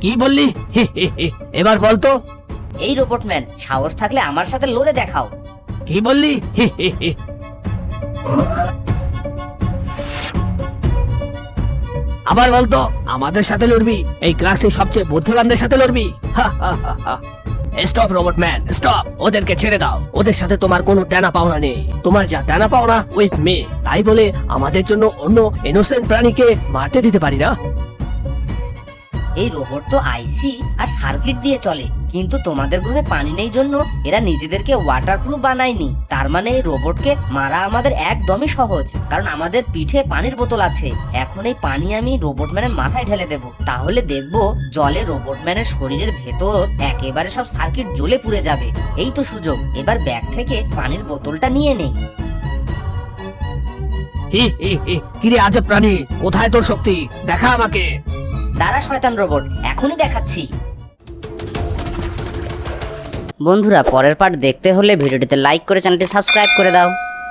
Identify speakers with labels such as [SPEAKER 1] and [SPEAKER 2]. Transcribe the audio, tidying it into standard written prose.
[SPEAKER 1] কি বললি? এবার বলতো।
[SPEAKER 2] এই রোবটম্যান, সাহস থাকলে আমার সাথে লড়ে দেখাও।
[SPEAKER 1] কি বললি? আবার বলতো। আমাদের সাথে লড়বি? এই ক্লাসের সবচেয়ে বুদ্ধিমানদের সাথে লড়বি? Stop robot man, stop. ওদেরকে ছেড়ে দাও। ওদের সাথে তোমার কোনো দেনা পাওনা নেই। তোমার যা দেনা পাওনা উইথ মি। তাই বলে আমাদের জন্য অন্য ইনোসেন্ট প্রাণীকে মারতে দিতে পারি না।
[SPEAKER 2] এই রোবট তো আইসি আর সার্কিট দিয়ে চলে, কিন্তু তোমাদের গ্রহে পানি নেই জন্য এরা নিজেদেরকে ওয়াটারপ্রুফ বানায়নি। তার মানে এই রোবটকে মারা আমাদের একদমই সহজ, কারণ আমাদের পিঠে পানির বোতল আছে। এখন এই পানি আমি রোবটম্যানের মাথায় ঢেলে দেব, তাহলে দেখবো জলে রোবটম্যানের শরীরের ভেতর একেবারে সব সার্কিট জ্বলে পুড়ে যাবে। এই তো সুযোগ, এবার ব্যাগ থেকে পানির বোতলটা নিয়ে নেই।
[SPEAKER 1] কিরে আজব প্রাণী, কোথায় তোর শক্তি? দেখা আমাকে।
[SPEAKER 2] দাঁড়া শয়তান রোবট, এখনই দেখাচ্ছি। বন্ধুরা, পরের পার্ট দেখতে হলে ভিডিওটিতে লাইক করে চ্যানেলটি সাবস্ক্রাইব করে দাও।